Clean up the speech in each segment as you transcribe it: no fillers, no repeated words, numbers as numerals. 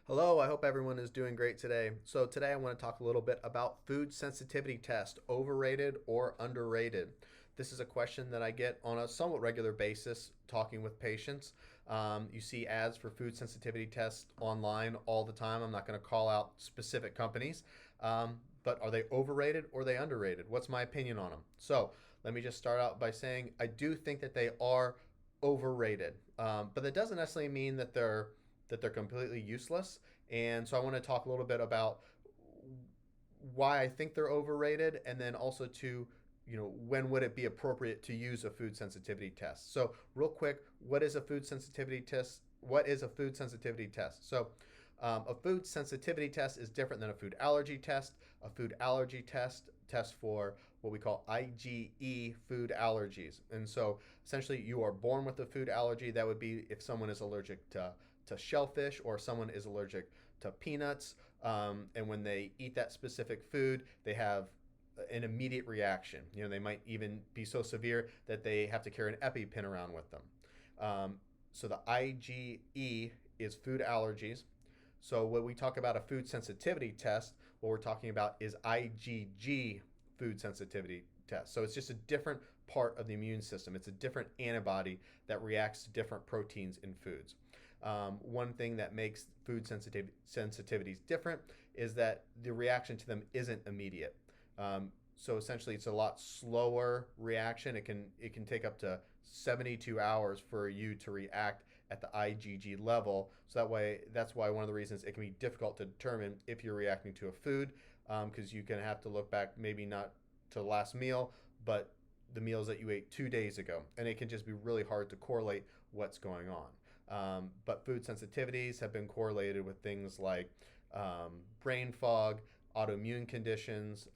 Hello, I hope everyone is doing great today. So, today I want to talk a little bit about food sensitivity test, overrated or underrated. This is a question that I get on a somewhat regular basis talking with patients. You see ads for food sensitivity tests online all the time. I'm not going to call out specific companies, but are they overrated or are they underrated? What's my opinion on them? So, let me just start out by saying I do think that they are overrated, but that doesn't necessarily mean that they're completely useless. And so I want to talk a little bit about why I think they're overrated, and then also to when would it be appropriate to use a food sensitivity test. So real quick, what is a food sensitivity test? What is a food sensitivity test? So a food sensitivity test is different than a food allergy test. A food allergy test tests for what we call IgE food allergies. And so essentially, you are born with a food allergy. That would be if someone is allergic to shellfish, or someone is allergic to peanuts. And when they eat that specific food, they have an immediate reaction. They might even be so severe that they have to carry an EpiPen around with them. So the IgE is food allergies. So when we talk about a food sensitivity test, what we're talking about is IgG food sensitivity test. So it's just a different part of the immune system. It's a different antibody that reacts to different proteins in foods. One thing that makes food sensitivities different is that the reaction to them isn't immediate. So essentially, it's a lot slower reaction. It can take up to 72 hours for you to react at the IgG level. So that's why one of the reasons it can be difficult to determine if you're reacting to a food, because you can have to look back, maybe not to the last meal, but the meals that you ate 2 days ago, and it can just be really hard to correlate what's going on. But food sensitivities have been correlated with things like brain fog, autoimmune conditions,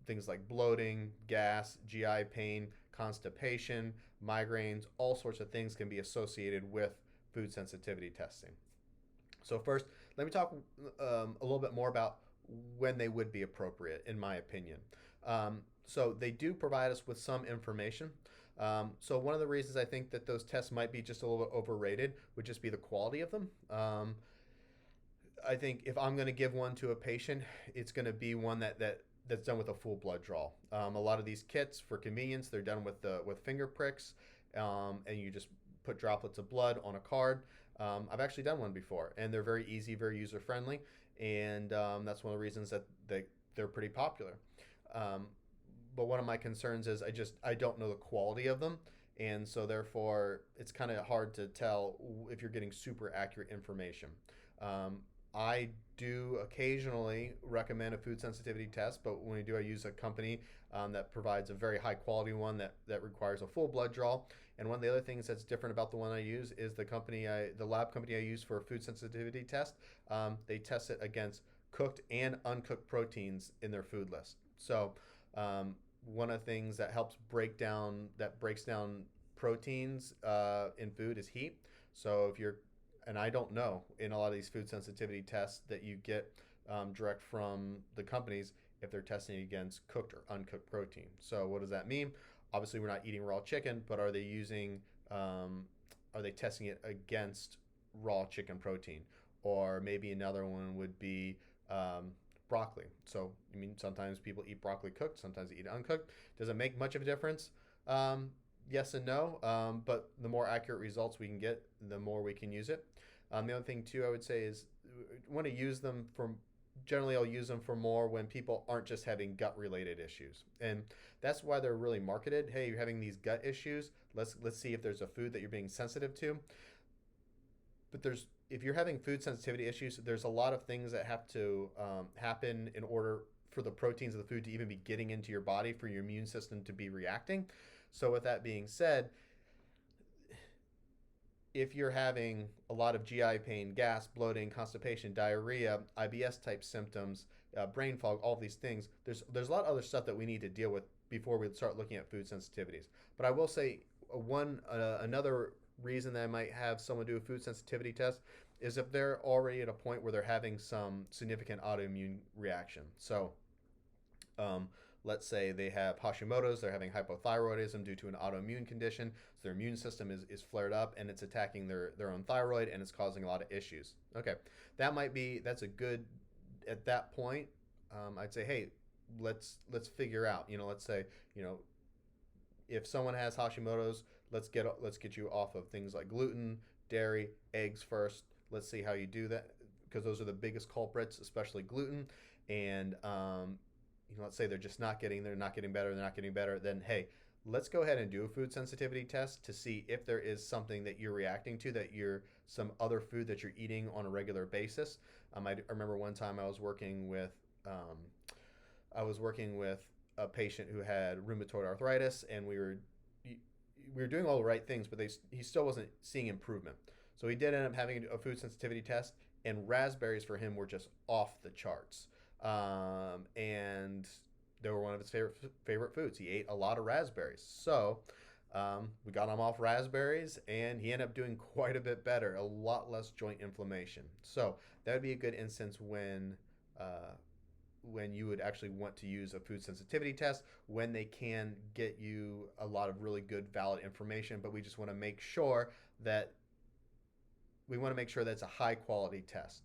things like bloating, gas, GI pain, constipation, migraines. All sorts of things can be associated with food sensitivity testing. So first, let me talk a little bit more about when they would be appropriate, in my opinion. So they do provide us with some information. So one of the reasons I think that those tests might be just a little bit overrated would just be the quality of them. I think if I'm going to give one to a patient, it's going to be one that's done with a full blood draw. A lot of these kits, for convenience, they're done with finger pricks, and you just put droplets of blood on a card. I've actually done one before, and they're very easy, very user friendly, and that's one of the reasons that they're pretty popular. But one of my concerns is I don't know the quality of them, and so therefore it's kind of hard to tell if you're getting super accurate information. I do occasionally recommend a food sensitivity test, but when I do, I use a company that provides a very high quality one that requires a full blood draw. And one of the other things that's different about the one I use is the lab company I use for a food sensitivity test. They test it against cooked and uncooked proteins in their food list. So one of the things that breaks down proteins in food is heat. So if you're and I don't know in a lot of these food sensitivity tests that you get direct from the companies if they're testing against cooked or uncooked protein. So what does that mean? Obviously, we're not eating raw chicken, but are they testing it against raw chicken protein? Or maybe another one would be broccoli. So I mean, sometimes people eat broccoli cooked, sometimes they eat it uncooked. Does it make much of a difference? Yes and no, but the more accurate results we can get, the more we can use it. The other thing too, I would say is want to use them for. Generally, I'll use them for more when people aren't just having gut related issues, and that's why they're really marketed. Hey, you're having these gut issues. Let's see if there's a food that you're being sensitive to. But if you're having food sensitivity issues, there's a lot of things that have to happen in order for the proteins of the food to even be getting into your body for your immune system to be reacting. So with that being said, if you're having a lot of GI pain, gas, bloating, constipation, diarrhea, IBS type symptoms, brain fog, all of these things, there's a lot of other stuff that we need to deal with before we start looking at food sensitivities. But I will say another reason that I might have someone do a food sensitivity test is if they're already at a point where they're having some significant autoimmune reaction. So let's say they have Hashimoto's, they're having hypothyroidism due to an autoimmune condition, so their immune system is flared up and it's attacking their own thyroid and it's causing a lot of issues. Okay, that's a good, at that point, I'd say, hey, let's figure out, let's say, you know, if someone has Hashimoto's, let's get you off of things like gluten, dairy, eggs first. Let's see how you do that because those are the biggest culprits, especially gluten. And let's say they're not getting better, they're not getting better. Then hey, let's go ahead and do a food sensitivity test to see if there is something that you're reacting to, that you're some other food that you're eating on a regular basis. I remember one time um, I was working with a patient who had rheumatoid arthritis, and we were doing all the right things, but he still wasn't seeing improvement. So he did end up having a food sensitivity test, and raspberries for him were just off the charts. And they were one of his favorite foods. He ate a lot of raspberries, so we got him off raspberries, and he ended up doing quite a bit better, a lot less joint inflammation. So that would be a good instance uh, when you would actually want to use a food sensitivity test, when they can get you a lot of really good valid information, but we just want to make sure that that's a high quality test.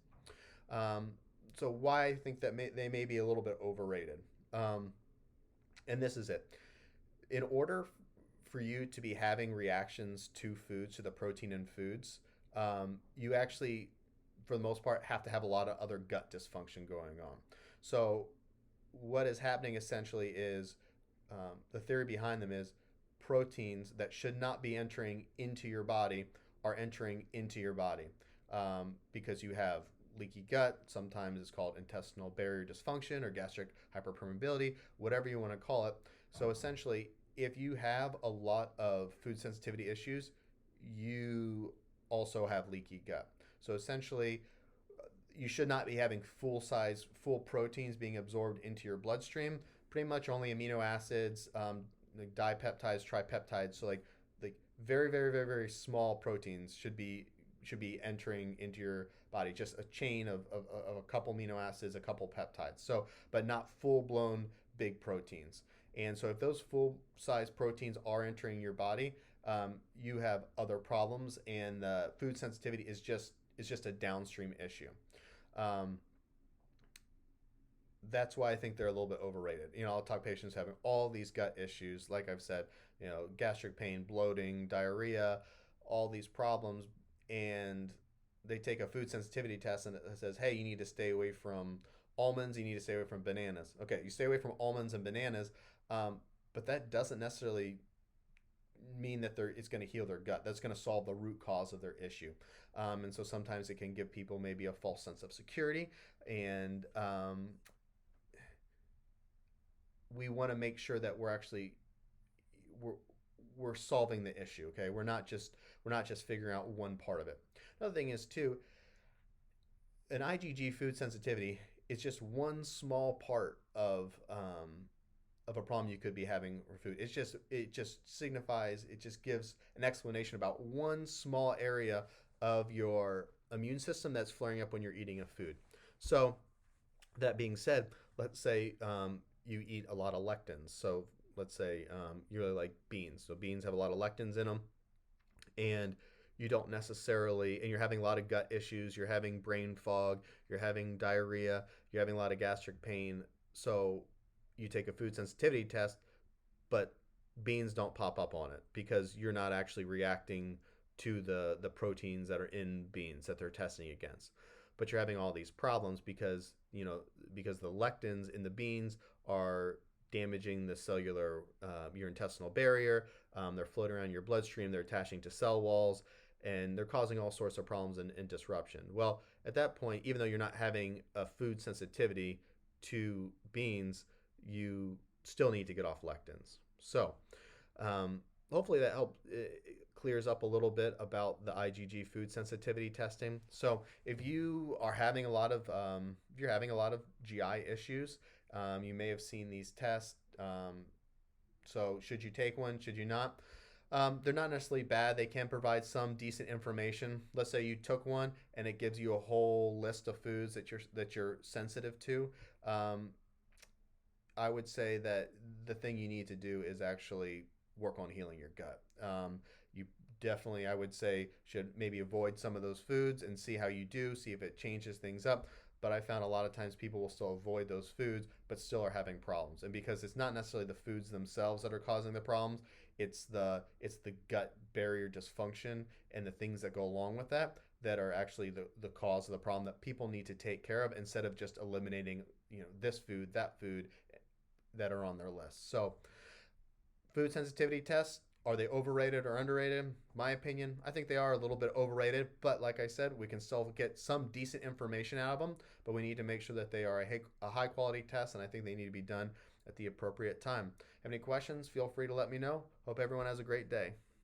um, so why I think that they may be a little bit overrated, um, and this is it. In order for you to be having reactions to foods, to the protein in foods, you actually, for the most part, have to have a lot of other gut dysfunction going on. So what is happening essentially is, the theory behind them is proteins that should not be entering into your body are entering into your body, because you have leaky gut. Sometimes it's called intestinal barrier dysfunction or gastric hyperpermeability, whatever you want to call it. So essentially, if you have a lot of food sensitivity issues, you also have leaky gut. So essentially, you should not be having full proteins being absorbed into your bloodstream. Pretty much only amino acids, like dipeptides, tripeptides. So like very very very very small proteins should be entering into your body. Just a chain of a couple amino acids, a couple peptides. So, but not full blown big proteins. And so, if those full size proteins are entering your body, you have other problems, and the food sensitivity is just a downstream issue. Um, that's why I think they're a little bit overrated. I'll talk patients having all these gut issues, like I've said, gastric pain, bloating, diarrhea, all these problems, and they take a food sensitivity test and it says, hey, you need to stay away from almonds, you need to stay away from bananas. Okay, you stay away from almonds and bananas, um, but that doesn't necessarily mean that it's going to heal their gut. That's going to solve the root cause of their issue. And so sometimes it can give people maybe a false sense of security, and we want to make sure that we're we're solving the issue. Okay, we're not just figuring out one part of it. Another thing is too, an IgG food sensitivity is just one small part of a problem you could be having with food. It just gives an explanation about one small area of your immune system that's flaring up when you're eating a food. So that being said, let's say you eat a lot of lectins. So let's say you really like beans. So beans have a lot of lectins in them, and you don't necessarily, and you're having a lot of gut issues, you're having brain fog, you're having diarrhea, you're having a lot of gastric pain. So you take a food sensitivity test, but beans don't pop up on it because you're not actually reacting to the proteins that are in beans that they're testing against. But you're having all these problems because the lectins in the beans are damaging the your intestinal barrier. They're floating around your bloodstream. They're attaching to cell walls, and they're causing all sorts of problems and disruption. Well, at that point, even though you're not having a food sensitivity to beans, you still need to get off lectins. So, hopefully that clears up a little bit about the IgG food sensitivity testing. So, if you're having a lot of GI issues, you may have seen these tests. So, should you take one? Should you not? They're not necessarily bad. They can provide some decent information. Let's say you took one and it gives you a whole list of foods that you're sensitive to. Um, I would say that the thing you need to do is actually work on healing your gut. You definitely, I would say, should maybe avoid some of those foods and see how you do, see if it changes things up. But I found a lot of times people will still avoid those foods, but still are having problems. And because it's not necessarily the foods themselves that are causing the problems, it's the gut barrier dysfunction and the things that go along with that that are actually the cause of the problem that people need to take care of instead of just eliminating this food, that food, that are on their list. So, food sensitivity tests, are they overrated or underrated? My opinion, I think they are a little bit overrated, but like I said, we can still get some decent information out of them, but we need to make sure that they are a high quality test, and I think they need to be done at the appropriate time. Have any questions? Feel free to let me know. Hope everyone has a great day.